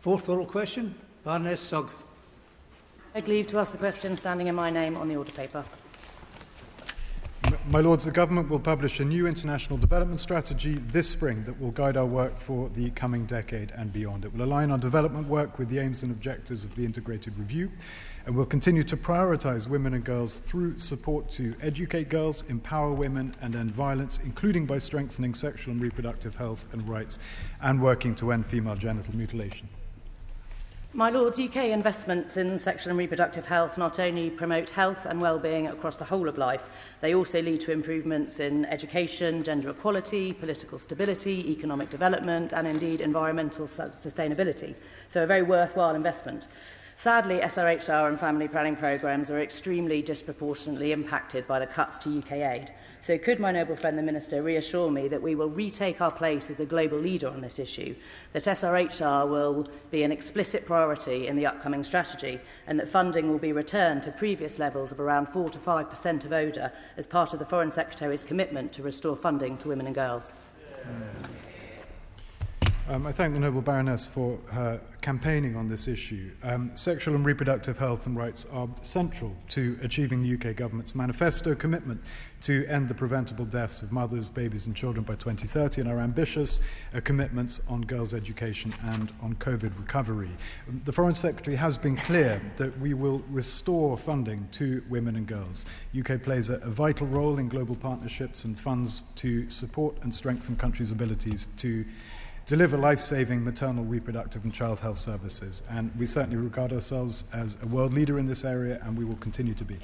Fourth oral question, Baroness Sugg. I beg leave to ask the question standing in my name on the order paper. My Lords, the Government will publish a new international development strategy this spring that will guide our work for the coming decade and beyond. It will align our development work with the aims and objectives of the integrated review, and will continue to prioritise women and girls through support to educate girls, empower women and end violence, including by strengthening sexual and reproductive health and rights and working to end female genital mutilation. My Lords, UK investments in sexual and reproductive health not only promote health and well-being across the whole of life, they also lead to improvements in education, gender equality, political stability, economic development and indeed environmental sustainability. So a very worthwhile investment. Sadly, SRHR and family planning programmes are extremely disproportionately impacted by the cuts to UK aid. So could my noble friend the Minister reassure me that we will retake our place as a global leader on this issue, that SRHR will be an explicit priority in the upcoming strategy, and that funding will be returned to previous levels of around 4 to 5% of ODA as part of the Foreign Secretary's commitment to restore funding to women and girls? I thank the Noble Baroness for her campaigning on this issue. Sexual and reproductive health and rights are central to achieving the UK Government's manifesto commitment to end the preventable deaths of mothers, babies and children by 2030 and our ambitious commitments on girls' education and on COVID recovery. The Foreign Secretary has been clear that we will restore funding to women and girls. UK plays a vital role in global partnerships and funds to support and strengthen countries' abilities to deliver life-saving maternal, reproductive and child health services. And we certainly regard ourselves as a world leader in this area, and we will continue to be.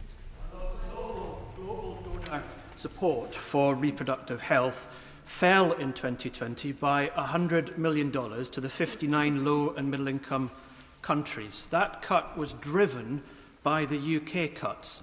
Global donor support for reproductive health fell in 2020 by $100 million to the 59 low and middle-income countries. That cut was driven by the UK cuts.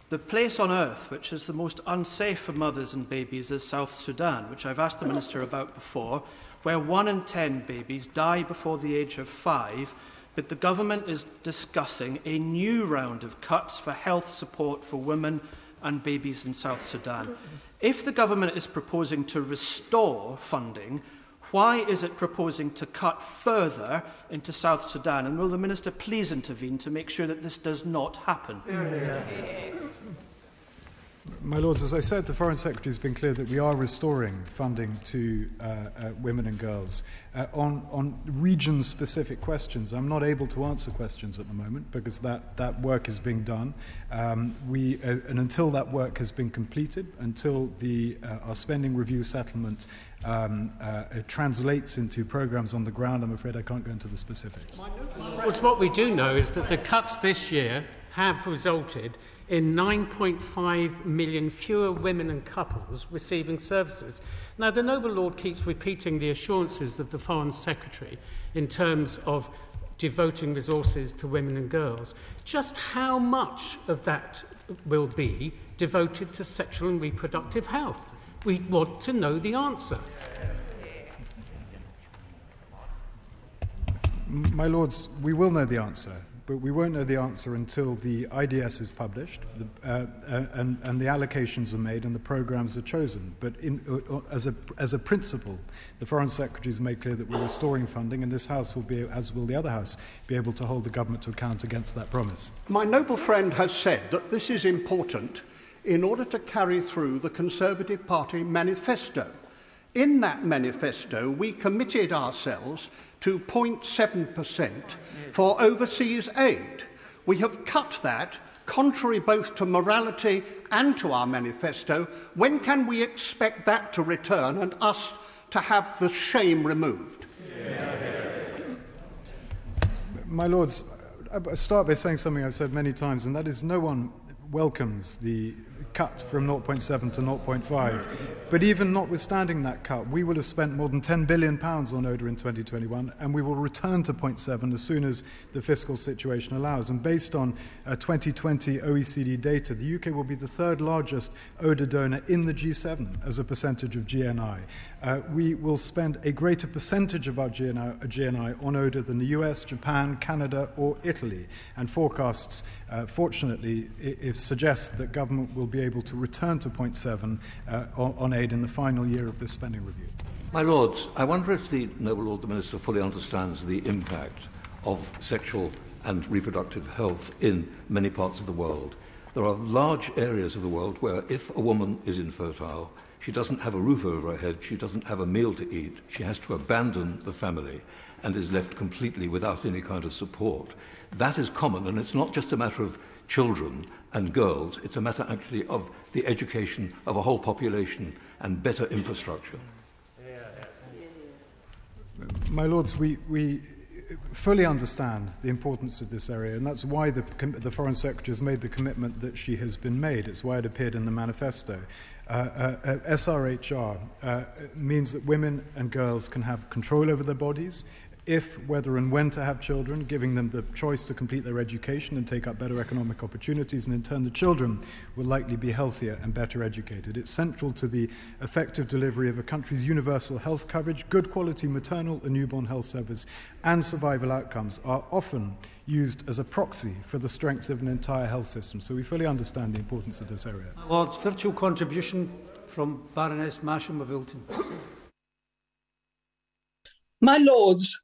The place on earth which is the most unsafe for mothers and babies is South Sudan, which I've asked the Minister about before, where 1 in 10 babies die before the age of 5, but the government is discussing a new round of cuts for health support for women and babies in South Sudan. If the government is proposing to restore funding, why is it proposing to cut further into South Sudan? And will the Minister please intervene to make sure that this does not happen? My Lords, as I said, the Foreign Secretary has been clear that we are restoring funding to women and girls. On region-specific questions, I'm not able to answer questions at the moment because that work is being done. And until that work has been completed, until our spending review settlement translates into programmes on the ground, I'm afraid I can't go into the specifics. What we do know is that the cuts this year have resulted in 9.5 million fewer women and couples receiving services. Now, the Noble Lord keeps repeating the assurances of the Foreign Secretary in terms of devoting resources to women and girls. Just how much of that will be devoted to sexual and reproductive health? We want to know the answer. My Lords, we will know the answer. But we won't know the answer until the IDS is published and the allocations are made and the programmes are chosen. But as a principle, the Foreign Secretary has made clear that we're restoring funding, and this House will be, as will the other House, be able to hold the government to account against that promise. My noble friend has said that this is important in order to carry through the Conservative Party manifesto. In that manifesto, we committed ourselves to 0.7% for overseas aid. We have cut that, contrary both to morality and to our manifesto. When can we expect that to return and us to have the shame removed? My Lords, I start by saying something I've said many times, and that is no one welcomes the cut from 0.7 to 0.5. But even notwithstanding that cut, we will have spent more than £10 billion on ODA in 2021, and we will return to 0.7 as soon as the fiscal situation allows. And based on 2020 OECD data, the UK will be the third largest ODA donor in the G7 as a percentage of GNI. We will spend a greater percentage of our GNI on ODA than the US, Japan, Canada or Italy. And forecasts, fortunately, suggest that government will be able to return to 0.7 on aid in the final year of this spending review. My Lords, I wonder if the Noble Lord the Minister fully understands the impact of sexual and reproductive health in many parts of the world. There are large areas of the world where if a woman is infertile, she doesn't have a roof over her head, she doesn't have a meal to eat, she has to abandon the family and is left completely without any kind of support. That is common, and it's not just a matter of children and girls, it's a matter actually of the education of a whole population and better infrastructure. My Lords, we fully understand the importance of this area, and that's why the Foreign Secretary has made the commitment that she has been made. It's why it appeared in the manifesto. SRHR means that women and girls can have control over their bodies, if, whether and when to have children, giving them the choice to complete their education and take up better economic opportunities, and in turn the children will likely be healthier and better educated. It's central to the effective delivery of a country's universal health coverage. Good quality maternal and newborn health service and survival outcomes are often used as a proxy for the strength of an entire health system. So we fully understand the importance of this area. Lord, virtual contribution from Baroness Masham of Wilton. My Lords,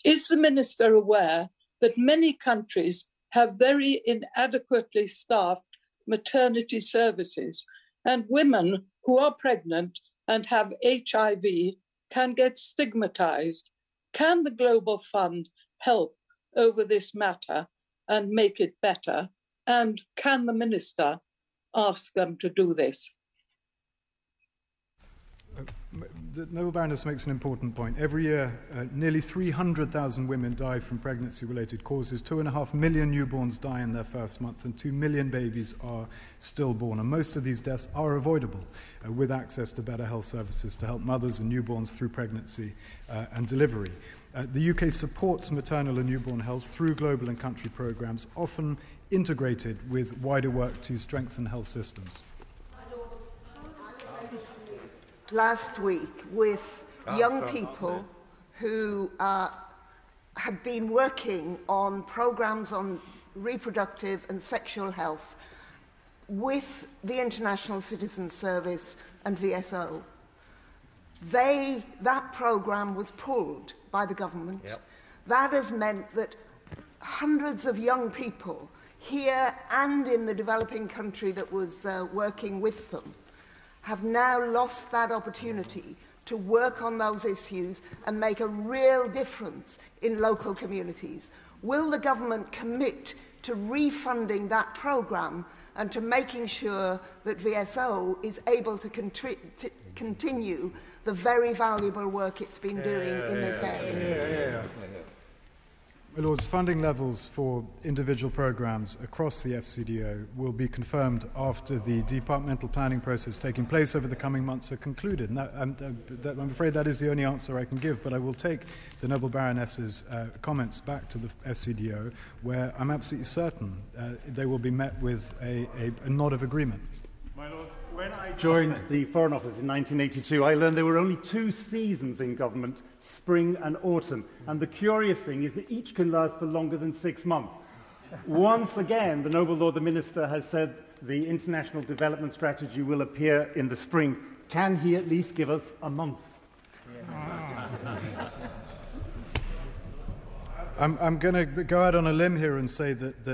is the Minister aware that many countries have very inadequately staffed maternity services, and women who are pregnant and have HIV can get stigmatised? Can the Global Fund help over this matter and make it better? And can the Minister ask them to do this? The Noble Baroness makes an important point. Every year, nearly 300,000 women die from pregnancy-related causes. 2.5 million newborns die in their first month, and 2 million babies are stillborn. And most of these deaths are avoidable with access to better health services to help mothers and newborns through pregnancy and delivery. The UK supports maternal and newborn health through global and country programmes, often integrated with wider work to strengthen health systems. Last week with young people who had been working on programmes on reproductive and sexual health with the International Citizen Service and VSO. That programme was pulled by the government. Yep. That has meant that hundreds of young people here and in the developing country that was working with them have now lost that opportunity to work on those issues and make a real difference in local communities. Will the government commit to refunding that programme and to making sure that VSO is able to continue the very valuable work it's been doing in this area? My Lords, funding levels for individual programmes across the FCDO will be confirmed after the departmental planning process taking place over the coming months are concluded. And I'm afraid that is the only answer I can give, but I will take the Noble Baroness's comments back to the FCDO, where I'm absolutely certain they will be met with a nod of agreement. My Lord, when I joined the Foreign Office in 1982, I learned there were only 2 seasons in government, spring and autumn. And the curious thing is that each can last for longer than 6 months. Once again, the Noble Lord the Minister has said the International Development Strategy will appear in the spring. Can he at least give us a month? I'm going to go out on a limb here and say that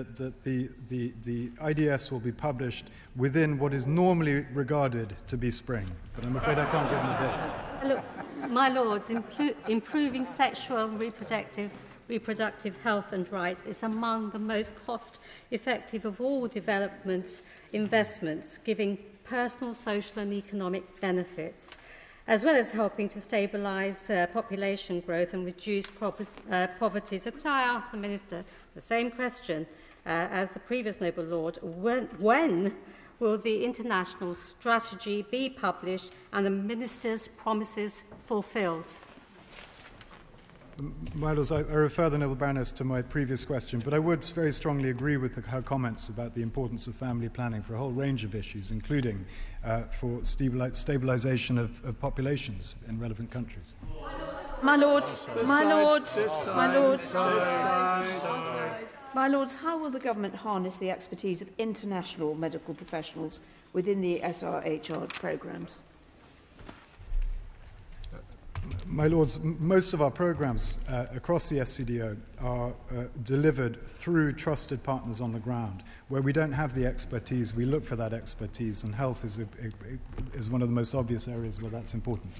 the IDS will be published within what is normally regarded to be spring. But I'm afraid I can't give them a date. Look, my Lords, improving sexual and reproductive health and rights is among the most cost-effective of all development investments, giving personal, social and economic benefits, as well as helping to stabilise population growth and reduce poverty. So could I ask the Minister the same question as the previous Noble Lord? When will the international strategy be published and the Minister's promises fulfilled? My Lords, I refer the Noble Baroness to my previous question, but I would very strongly agree with her comments about the importance of family planning for a whole range of issues, including for stabilisation of populations in relevant countries. My Lords, my Lords, my Lords, my Lords, how will the government harness the expertise of international medical professionals within the SRHR programmes? My Lords, most of our programmes across the SCDO are delivered through trusted partners on the ground. Where we don't have the expertise, we look for that expertise, and health is one of the most obvious areas where that's important.